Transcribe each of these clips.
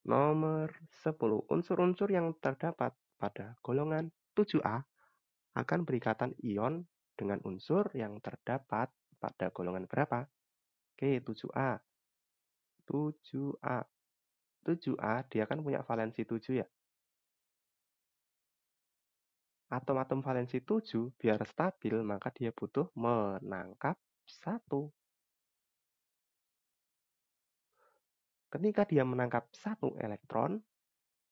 Nomor 10. Unsur-unsur yang terdapat pada golongan 7A akan berikatan ion dengan unsur yang terdapat pada golongan berapa? Oke, 7A. 7A. 7A dia kan punya valensi 7 ya. Atom-atom valensi 7 biar stabil maka dia butuh menangkap 1. Ketika dia menangkap 1 elektron,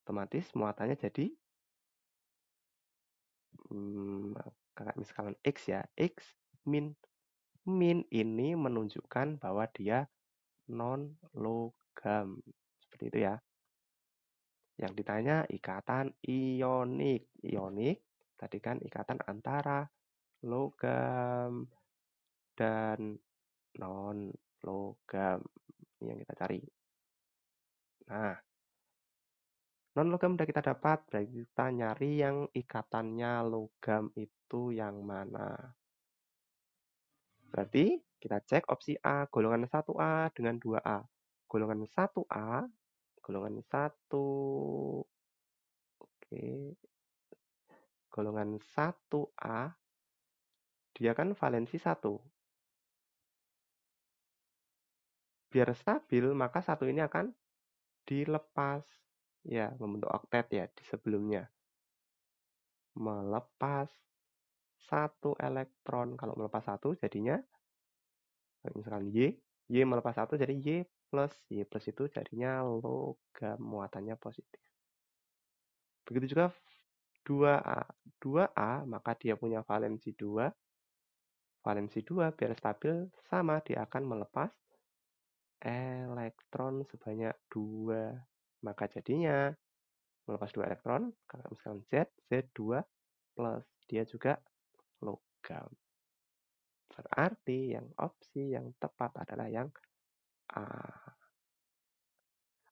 otomatis muatannya jadi kakak misalkan X ya. X min. Min ini menunjukkan bahwa dia non-logam. Seperti itu ya. Yang ditanya ikatan ionik. Ionik tadi kan ikatan antara logam dan non-logam. Ini yang kita cari. Nah, non-logam udah kita dapat, berarti kita nyari yang ikatannya logam itu yang mana. Berarti kita cek opsi A, golongan 1A dengan 2A. Golongan 1A, golongan 1, oke. Golongan 1A, dia kan valensi 1. Biar stabil, maka 1 ini akan dilepas. Ya, membentuk oktet ya di sebelumnya. Melepas 1 elektron. Kalau melepas 1 jadinya, misalkan Y melepas 1 jadi Y plus. Y plus itu jadinya logam, muatannya positif. Begitu juga 2A. 2A maka dia punya valensi 2. Valensi 2 biar stabil sama dia akan melepas elektron sebanyak 2. Maka jadinya melepas 2 elektron, kalau misalkan Z2 plus. Dia juga logam. Berarti yang opsi yang tepat adalah yang A.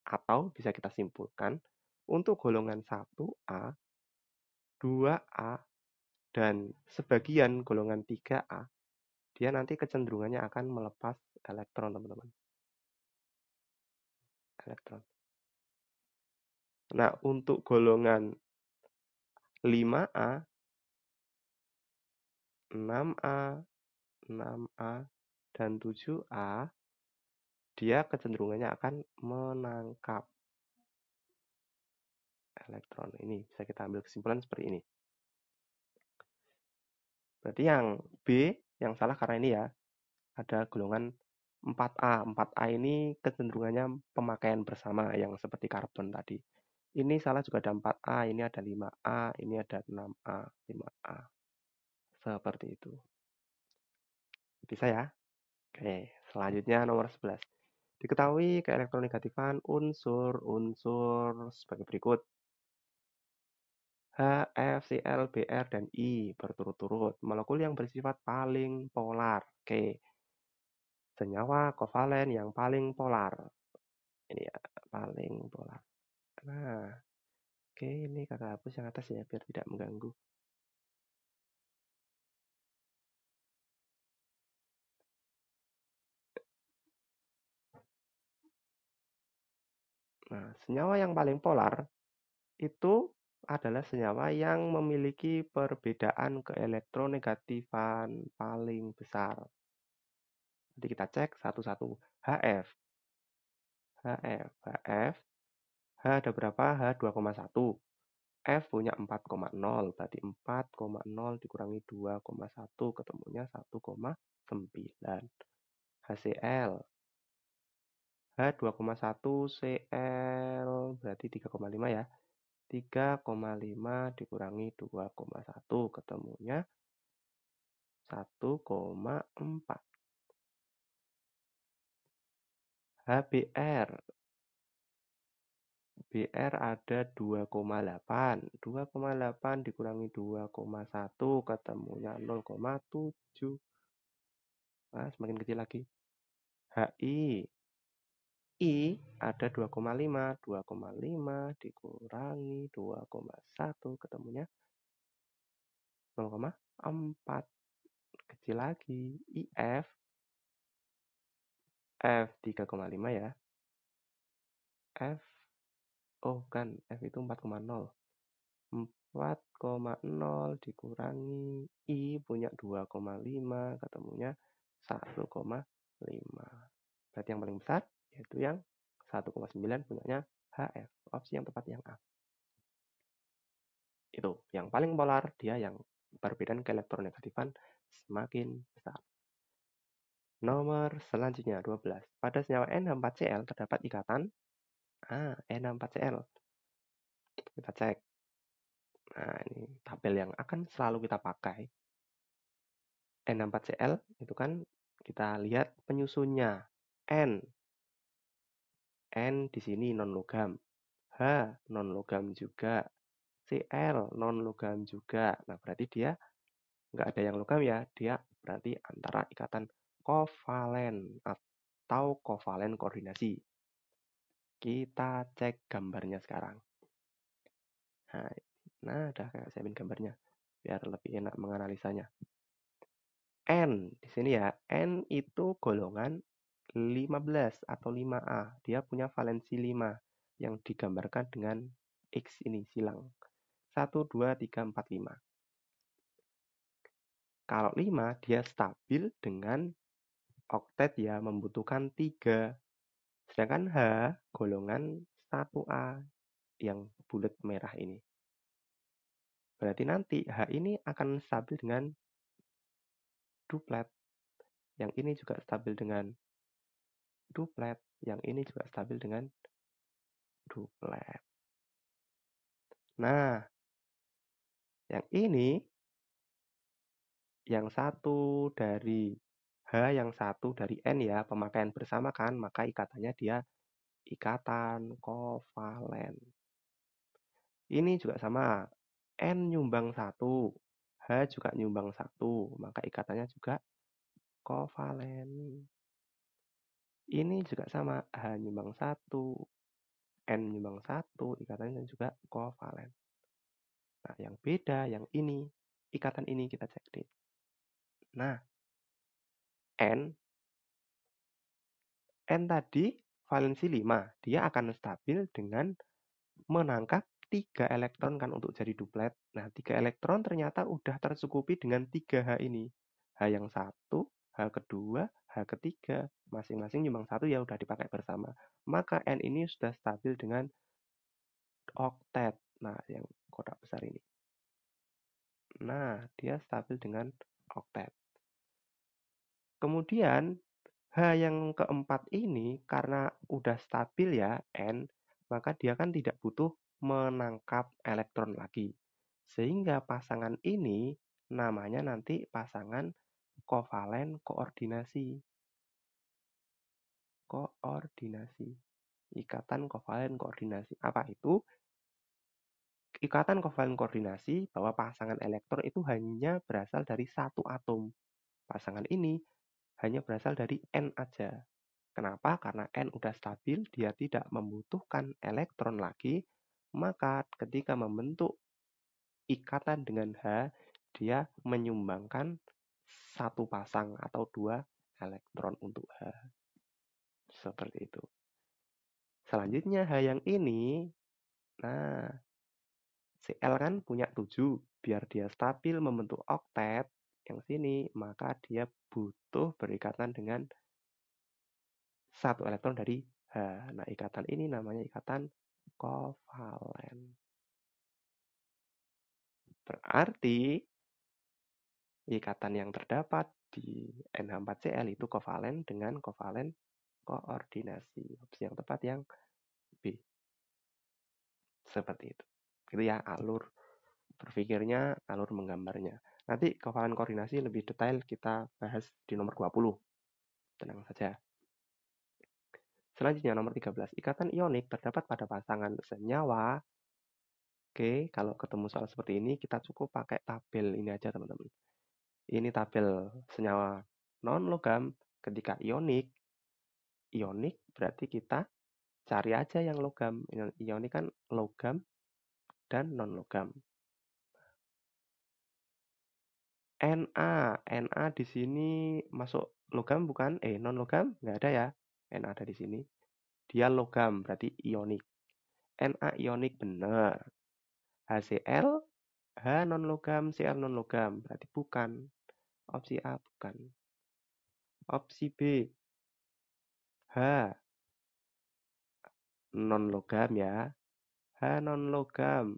Atau bisa kita simpulkan, untuk golongan 1A, 2A, dan sebagian golongan 3A, dia nanti kecenderungannya akan melepas elektron, teman-teman. Elektron. Nah, untuk golongan 5A, 6A, 6A, dan 7A, dia kecenderungannya akan menangkap elektron. Ini bisa kita ambil kesimpulan seperti ini. Berarti yang B, yang salah karena ini ya, ada golongan 4A. 4A ini kecenderungannya pemakaian bersama yang seperti karbon tadi. Ini salah juga ada 4A, ini ada 5A, ini ada 6A, 5A. Seperti itu. Bisa ya? Oke, selanjutnya nomor 11. Diketahui keelektronegatifan unsur-unsur sebagai berikut. H, F, Cl, Br, dan I berturut-turut. Molekul yang bersifat paling polar. Oke. Senyawa kovalen yang paling polar. Ini ya, paling polar. Nah, oke, ini kakak hapus yang atas ya, biar tidak mengganggu. Nah, senyawa yang paling polar itu adalah senyawa yang memiliki perbedaan keelektronegatifan paling besar. Nanti kita cek satu-satu. HF. HF. H ada berapa? H 2,1. F punya 4,0. Berarti 4,0 dikurangi 2,1 ketemunya 1,9. HCl. H 2,1 Cl berarti 3,5 ya. 3,5 dikurangi 2,1 ketemunya 1,4. HBr. BR ada 2,8. 2,8 dikurangi 2,1 ketemunya 0,7. Nah, semakin kecil lagi. HI. I ada 2,5. 2,5 dikurangi 2,1 ketemunya 0,4. Kecil lagi. IF. F 3,5 ya. F Oh kan, F itu 4,0. 4,0 dikurangi I punya 2,5, ketemunya 1,5. Berarti yang paling besar yaitu yang 1,9 punyanya HF. Opsi yang tepat yang A. Itu yang paling polar, dia yang perbedaan keelektronegatifan semakin besar. Nomor selanjutnya 12. Pada senyawa NH4Cl terdapat ikatan NH4Cl. Kita cek. Nah, ini tabel yang akan selalu kita pakai. N4Cl itu kan kita lihat penyusunnya. N di sini non logam. H non logam juga. Cl non logam juga. Nah, berarti dia nggak ada yang logam ya. Dia berarti antara ikatan kovalen atau kovalen koordinasi. Kita cek gambarnya sekarang. Nah, udah kayak siapin gambarnya biar lebih enak menganalisanya. N di sini ya, N itu golongan 15 atau 5A. Dia punya valensi 5 yang digambarkan dengan X ini silang. 1, 2, 3, 4, 5. Kalau 5 dia stabil dengan oktet ya, membutuhkan 3. Sedangkan H golongan 1A yang bulat merah ini. Berarti nanti H ini akan stabil dengan duplet. Yang ini juga stabil dengan duplet. Yang ini juga stabil dengan duplet. Nah, yang ini yang satu dari H, yang satu dari N ya, pemakaian bersama kan, maka ikatannya dia ikatan kovalen. Ini juga sama, N nyumbang 1, H juga nyumbang 1, maka ikatannya juga kovalen. Ini juga sama, H nyumbang 1, N nyumbang 1, ikatannya juga kovalen. Nah, yang beda, yang ini, ikatan ini kita cek deh. Nah, N tadi valensi 5, dia akan stabil dengan menangkap 3 elektron kan untuk jadi duplet. Nah, 3 elektron ternyata udah tercukupi dengan 3H ini. H yang satu, H kedua, H ketiga. Masing-masing nyumbang 1 ya udah dipakai bersama. Maka N ini sudah stabil dengan oktet. Nah, yang kotak besar ini. Nah, dia stabil dengan oktet. Kemudian H yang keempat ini karena udah stabil ya N, maka dia kan tidak butuh menangkap elektron lagi. Sehingga pasangan ini namanya nanti pasangan kovalen koordinasi. Koordinasi. Ikatan kovalen koordinasi. Apa itu? Ikatan kovalen koordinasi bahwa pasangan elektron itu hanya berasal dari satu atom. Pasangan ini hanya berasal dari N aja. Kenapa? Karena N udah stabil, dia tidak membutuhkan elektron lagi, maka ketika membentuk ikatan dengan H, dia menyumbangkan satu pasang atau 2 elektron untuk H. Seperti itu. Selanjutnya H yang ini, nah Cl kan punya 7, biar dia stabil membentuk oktet yang sini, maka dia butuh berikatan dengan satu elektron dari H. Nah, ikatan ini namanya ikatan kovalen. Berarti ikatan yang terdapat di NH4Cl itu kovalen dengan kovalen koordinasi. Opsi yang tepat yang B. Seperti itu. Itu ya alur berpikirnya, alur menggambarnya. Nanti kovalen koordinasi lebih detail kita bahas di nomor 20. Tenang saja. Selanjutnya nomor 13. Ikatan ionik terdapat pada pasangan senyawa. Oke, kalau ketemu soal seperti ini kita cukup pakai tabel ini aja teman-teman. Ini tabel senyawa non-logam ketika ionik. Ionik berarti kita cari aja yang logam. Ionik kan logam dan non-logam. Na di sini masuk logam bukan? Non-logam nggak ada ya. Na ada di sini. Dia logam berarti ionik. Na ionik bener. HCl, H non logam, Cl non logam. Berarti bukan. Opsi A bukan. Opsi B, H non logam ya. H non logam.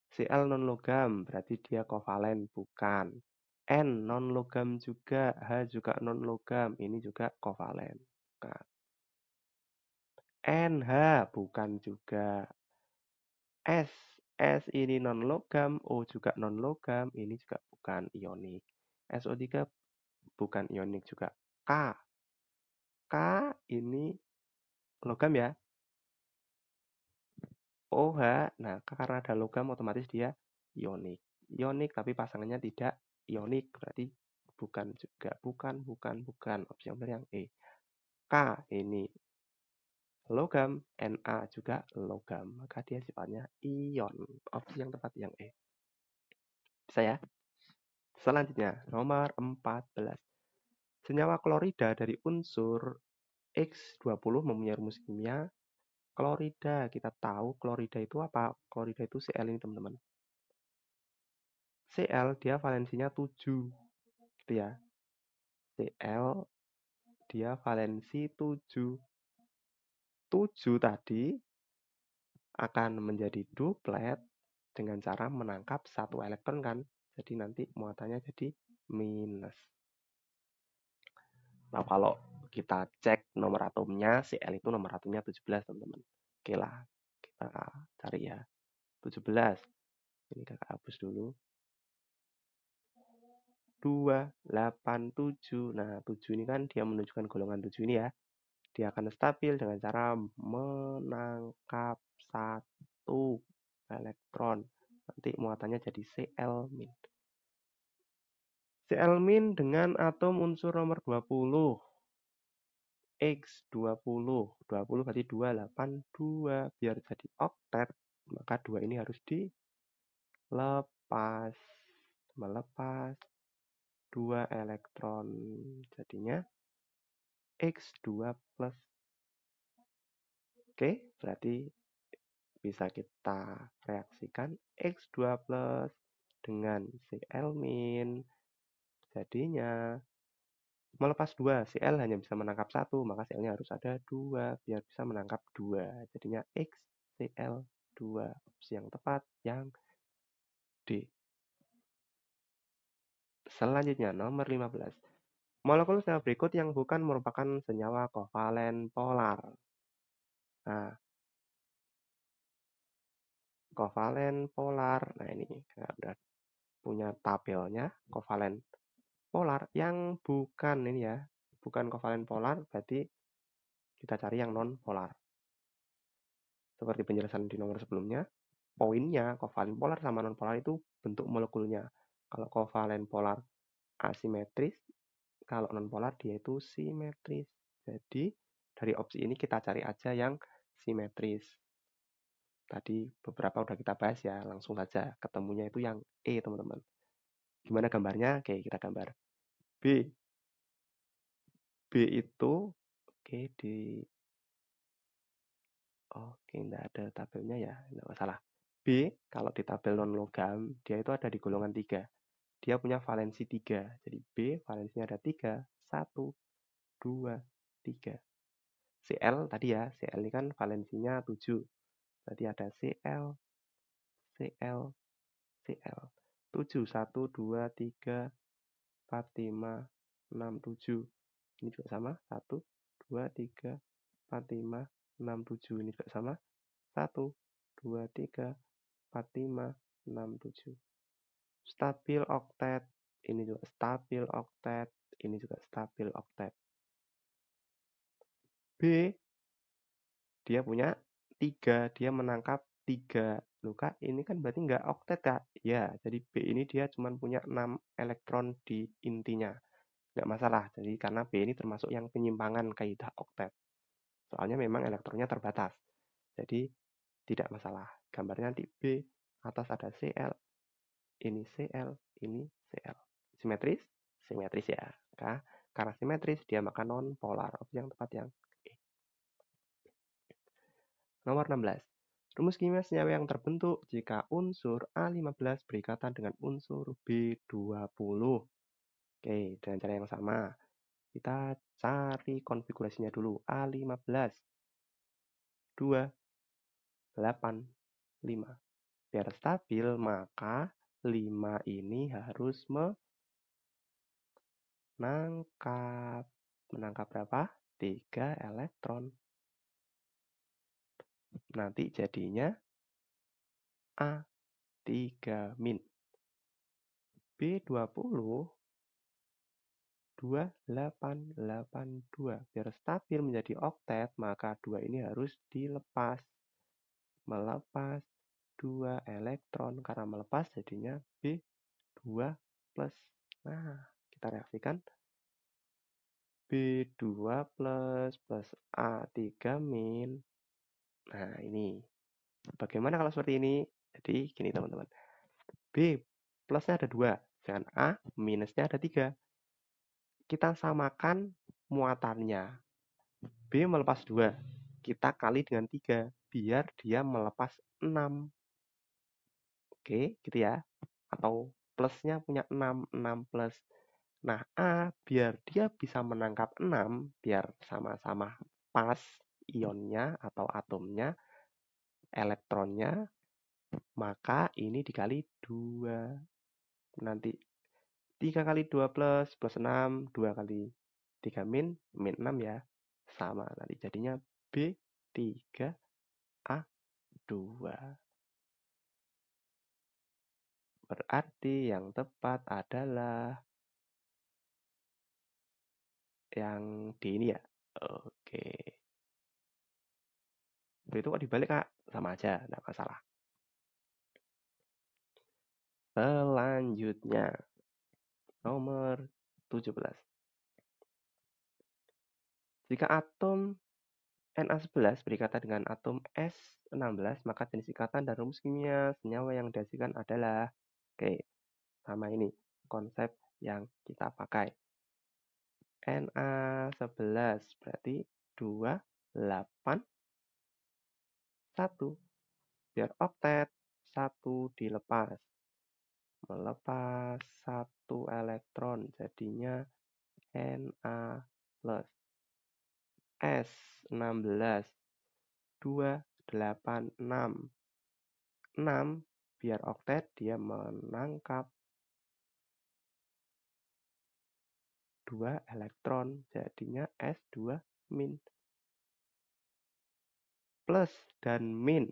Cl non logam, berarti dia kovalen, bukan. N non logam juga, H juga non logam, ini juga kovalen, bukan. NH bukan juga. S, S ini non logam, O juga non logam, ini juga bukan ionik. SO3 bukan ionik juga. K, K ini logam ya. OH, nah karena ada logam otomatis dia ionik. Ionik tapi pasangannya tidak ionik, berarti bukan juga. Bukan. Opsi yang benar yang E. K ini logam, Na juga logam. Maka dia sifatnya ion. Opsi yang tepat yang E. Bisa ya? Selanjutnya, nomor 14. Senyawa klorida dari unsur X20 mempunyai rumus kimia. Klorida, kita tahu klorida itu apa? Klorida itu Cl ini teman-teman. Cl dia valensinya 7. Gitu ya. Cl dia valensi 7. 7 tadi akan menjadi duplet dengan cara menangkap satu elektron kan. Jadi nanti muatannya jadi minus. Nah, kalau kita cek nomor atomnya, Cl itu nomor atomnya 17, teman-teman. Oke lah, kita cari ya. 17. Ini kakak hapus dulu. 2, 8, 7. Nah, 7 ini kan dia menunjukkan golongan 7 ini ya. Dia akan stabil dengan cara menangkap satu elektron. Nanti muatannya jadi Cl-. Cl- dengan atom unsur nomor 20. X20. 20 berarti 2, 8, 2. Biar jadi oktet, maka 2 ini harus dilepas. Melepas 2 elektron. Jadinya X2 plus. Oke, berarti bisa kita reaksikan X2 plus dengan Cl-. Jadinya melepas 2, Cl hanya bisa menangkap 1, maka Cl-nya harus ada 2 biar bisa menangkap 2. Jadinya XCl2. Opsi yang tepat yang D. Selanjutnya nomor 15. Molekul senyawa berikut yang bukan merupakan senyawa kovalen polar. Nah, kovalen polar. Nah, ini udah punya tabelnya. Kovalen polar yang bukan ini ya. Bukan kovalen polar, berarti kita cari yang non polar. Seperti penjelasan di nomor sebelumnya, poinnya kovalen polar sama non polar itu bentuk molekulnya. Kalau kovalen polar asimetris, kalau non polar dia itu simetris. Jadi dari opsi ini kita cari aja yang simetris. Tadi beberapa udah kita bahas ya, langsung saja ketemunya itu yang E, teman-teman. Gimana gambarnya? Oke, kita gambar. B. B itu oke, enggak ada tabelnya ya, enggak masalah. B, kalau di tabel non logam, dia itu ada di golongan 3. Dia punya valensi 3. Jadi B valensinya ada 3. 1, 2, 3. Cl tadi ya, Cl ini kan valensinya 7. Berarti ada Cl, Cl, Cl. 7, 1, 2, 3, 4, 5, 6, 7. Ini juga sama. 1, 2, 3, 4, 5, 6, 7. Ini juga sama. 1, 2, 3, 4, 5, 6, 7. Stabil oktet. Ini juga stabil oktet. Ini juga stabil oktet. B, dia punya 3. Dia menangkap 3. Loh Kak, ini kan berarti nggak oktet Kak? Ya, jadi B ini dia cuma punya 6 elektron di intinya. Nggak masalah, jadi karena B ini termasuk yang penyimpangan kaidah oktet. Soalnya memang elektronnya terbatas. Jadi tidak masalah. Gambarnya nanti B, atas ada Cl, ini Cl, ini Cl. Simetris? Simetris ya. Karena simetris dia maka non polar. Opsi yang tepat yang E. Nomor 16. Rumus kimia senyawa yang terbentuk jika unsur A15 berikatan dengan unsur B20. Oke, dengan cara yang sama. Kita cari konfigurasinya dulu. A15, 2, 8, 5. Biar stabil, maka 5 ini harus menangkap berapa? 3 elektron. Nanti jadinya A3-. B20 2882. Biar stabil menjadi oktet, maka 2 ini harus dilepas. Melepas 2 elektron. Karena melepas jadinya B2+. Nah, kita reaksikan. B2 plus A3-. Nah, ini. Bagaimana kalau seperti ini? Jadi, gini teman-teman. B plusnya ada 2. Sedangkan A minusnya ada 3. Kita samakan muatannya. B melepas 2. Kita kali dengan 3. Biar dia melepas 6. Oke, gitu ya. Atau plusnya punya 6. 6 plus. Nah, A biar dia bisa menangkap 6. Biar sama-sama pas ionnya atau atomnya, elektronnya. Maka ini dikali 2. Nanti 3 kali 2 plus 6. 2 kali 3 min 6 ya. Sama. Nanti jadinya B3A2. Berarti yang tepat adalah yang D ini ya. Oke. Itu kok dibalik, Kak? Sama aja, enggak masalah. Selanjutnya, nomor 17. Jika atom Na11 berikatan dengan atom S16, maka jenis ikatan dan rumus kimia senyawa yang dihasilkan adalah, oke, sama ini konsep yang kita pakai. Na11 berarti 2, 8, 1. Biar oktet, 1 dilepas. Melepas 1 elektron, jadinya Na+. S16, 2, 8, 6. 6, biar oktet dia menangkap 2 elektron, jadinya S2-. Plus dan min,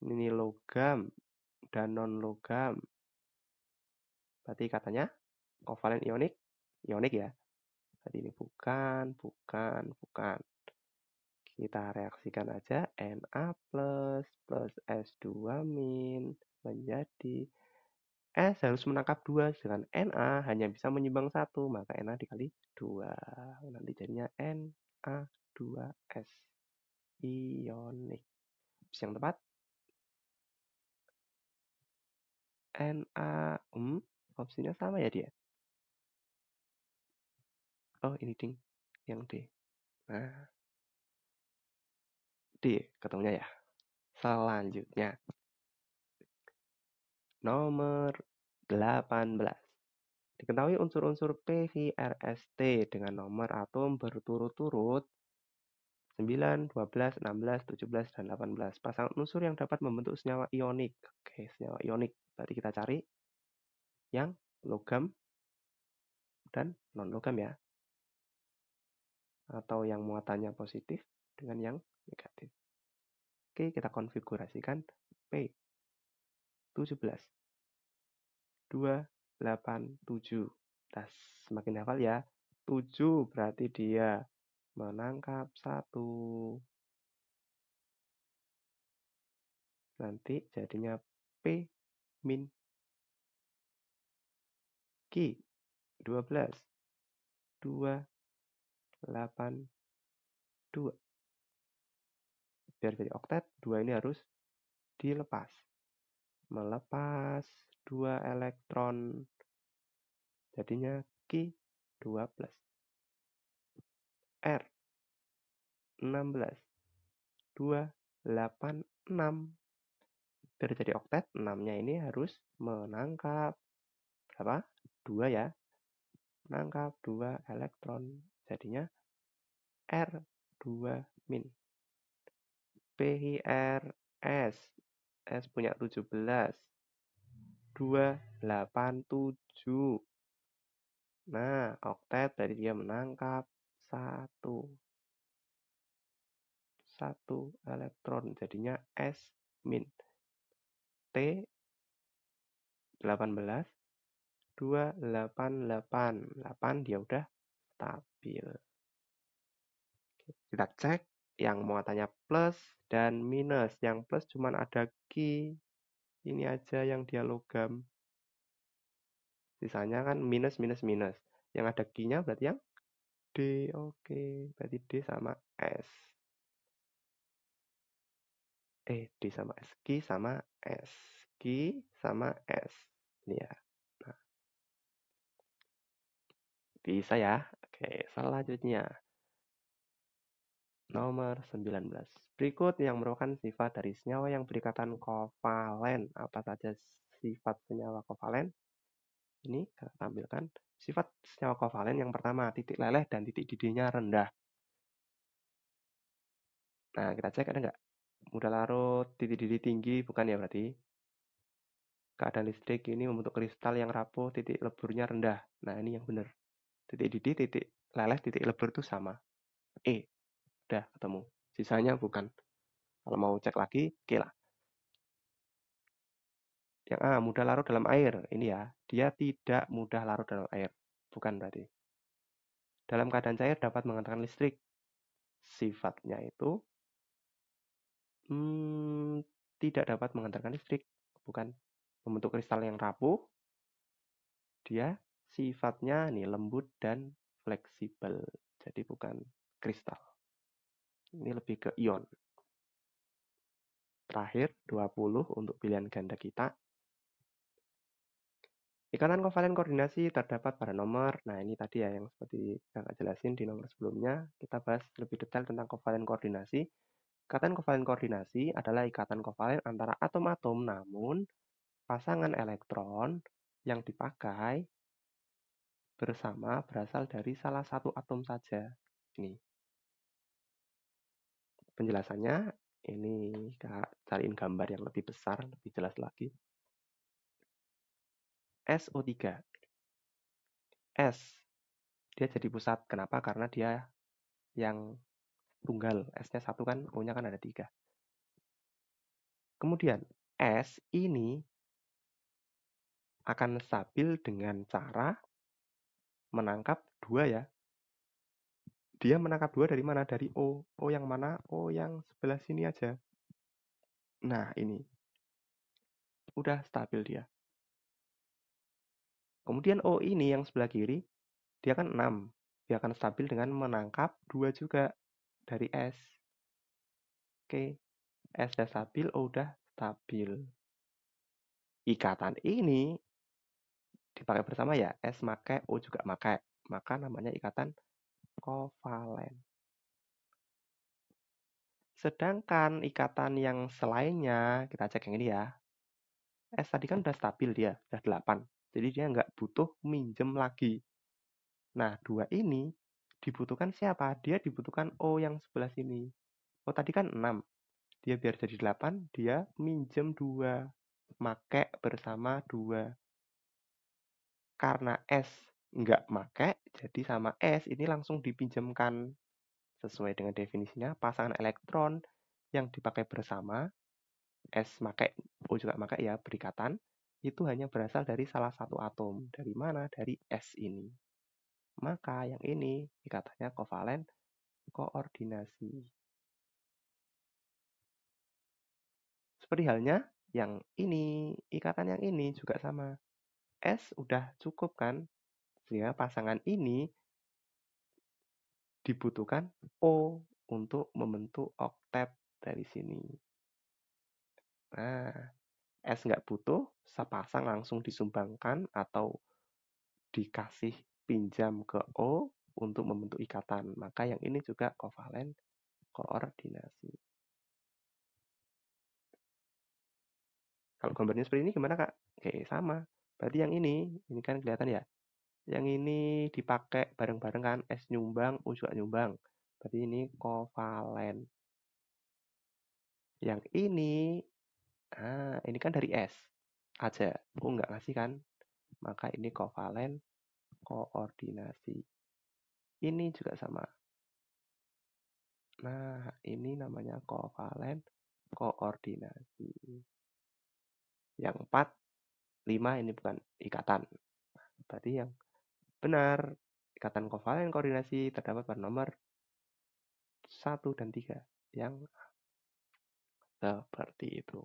ini logam dan non-logam. Berarti katanya kovalen ionik, ionik ya. Jadi ini bukan. Kita reaksikan aja Na plus S2- menjadi S harus menangkap 2, sedangkan Na hanya bisa menyumbang 1, maka Na dikali 2. Nanti jadinya Na2S ionik. Yang tepat Na, opsinya sama ya dia. Oh, ini ding, yang D. Nah, D ketemunya ya. Selanjutnya, nomor 18. Diketahui unsur-unsur PVRST dengan nomor atom berturut-turut 9, 12, 16, 17, dan 18. Pasangan unsur yang dapat membentuk senyawa ionik. Oke, senyawa ionik. Berarti kita cari yang logam dan non-logam ya. Atau yang muatannya positif dengan yang negatif. Oke, kita konfigurasikan P17. 2, 8, 7. Nah, semakin hafal ya. 7 berarti dia menangkap 1. Nanti jadinya P min Q 12, 2, 8, 2. Biar jadi oktet, 2 ini harus dilepas. Melepas 2 elektron. Jadinya Q12. R 16, 2, 8, 6. Biar jadi oktet, 6-nya ini harus menangkap berapa? 2 ya. Menangkap 2 elektron. Jadinya R2 min. PIRS. S punya 17. 287. Nah, oktet dari dia menangkap 1 elektron. Jadinya S min. T 18. 288. 8 dia udah stabil. Kita cek yang muatannya plus dan minus. Yang plus cuma ada Q. Ini aja yang dia logam. Sisanya kan minus, minus, minus. Yang ada Q-nya berarti yang D. Oke, berarti D sama S. D sama S. Q sama S. Q sama S. Ini ya. Nah, bisa ya. Oke, selanjutnya. Nomor 19. Berikut yang merupakan sifat dari senyawa yang berikatan kovalen. Apa saja sifat senyawa kovalen? Ini kita tampilkan. Sifat senyawa kovalen yang pertama, titik leleh dan titik didihnya rendah. Nah, kita cek ada nggak? Mudah larut, titik didih tinggi, bukan ya berarti? Keadaan listrik ini membentuk kristal yang rapuh, titik leburnya rendah. Nah, ini yang benar. Titik didih, titik leleh, titik lebur itu sama. Udah ketemu. Sisanya bukan. Kalau mau cek lagi, oke lah. Yang A, mudah larut dalam air. Ini ya, dia tidak mudah larut dalam air. Bukan berarti. Dalam keadaan cair dapat menghantarkan listrik. Sifatnya itu tidak dapat menghantarkan listrik. Bukan. Membentuk kristal yang rapuh. Dia sifatnya nih lembut dan fleksibel. Jadi bukan kristal. Ini lebih ke ion. Terakhir, 20 untuk pilihan ganda kita. Ikatan kovalen koordinasi terdapat pada nomor, nah ini tadi ya yang seperti kakak jelasin di nomor sebelumnya, kita bahas lebih detail tentang kovalen koordinasi. Ikatan kovalen koordinasi adalah ikatan kovalen antara atom-atom, namun pasangan elektron yang dipakai bersama berasal dari salah satu atom saja. Ini penjelasannya, ini kak cariin gambar yang lebih besar, lebih jelas lagi. SO3. S, dia jadi pusat. Kenapa? Karena dia yang tunggal. S-nya 1 kan, O-nya kan ada 3. Kemudian, S ini akan stabil dengan cara menangkap 2 ya. Dia menangkap 2 dari mana? Dari O. O yang mana? O yang sebelah sini aja. Nah, ini. Udah stabil dia. Kemudian O ini yang sebelah kiri, dia kan 6. Dia akan stabil dengan menangkap 2 juga dari S. Oke, S udah stabil, O udah stabil. Ikatan ini dipakai bersama ya, S pakai, O juga pakai. Maka namanya ikatan kovalen. Sedangkan ikatan yang selainnya, kita cek yang ini ya. S tadi kan udah stabil dia, udah 8. Jadi dia nggak butuh minjem lagi. Nah, 2 ini dibutuhkan siapa? Dia dibutuhkan O yang sebelah sini. O tadi kan 6. Dia biar jadi 8, dia minjem 2. Make bersama 2. Karena S nggak make, jadi sama S ini langsung dipinjamkan. Sesuai dengan definisinya, pasangan elektron yang dipakai bersama, S make, O juga make ya, berikatan, itu hanya berasal dari salah satu atom. Dari mana? Dari S ini. Maka yang ini ikatannya kovalen koordinasi. Seperti halnya yang ini, ikatan yang ini juga sama. S udah cukup kan? Sehingga pasangan ini dibutuhkan O untuk membentuk oktet dari sini. Nah, S nggak butuh, sepasang langsung disumbangkan atau dikasih pinjam ke O untuk membentuk ikatan. Maka yang ini juga kovalen koordinasi. Kalau gambarnya seperti ini gimana, Kak? Oke, sama. Berarti yang ini kan kelihatan ya. Yang ini dipakai bareng-bareng kan, S nyumbang, U juga nyumbang. Berarti ini kovalen. Yang ini kan dari S aja. U nggak ngasih kan? Maka ini kovalen koordinasi. Ini juga sama. Nah, ini namanya kovalen koordinasi. Yang 4, 5 ini bukan ikatan. Berarti yang benar, ikatan kovalen koordinasi terdapat pada nomor 1 dan 3. Yang seperti itu.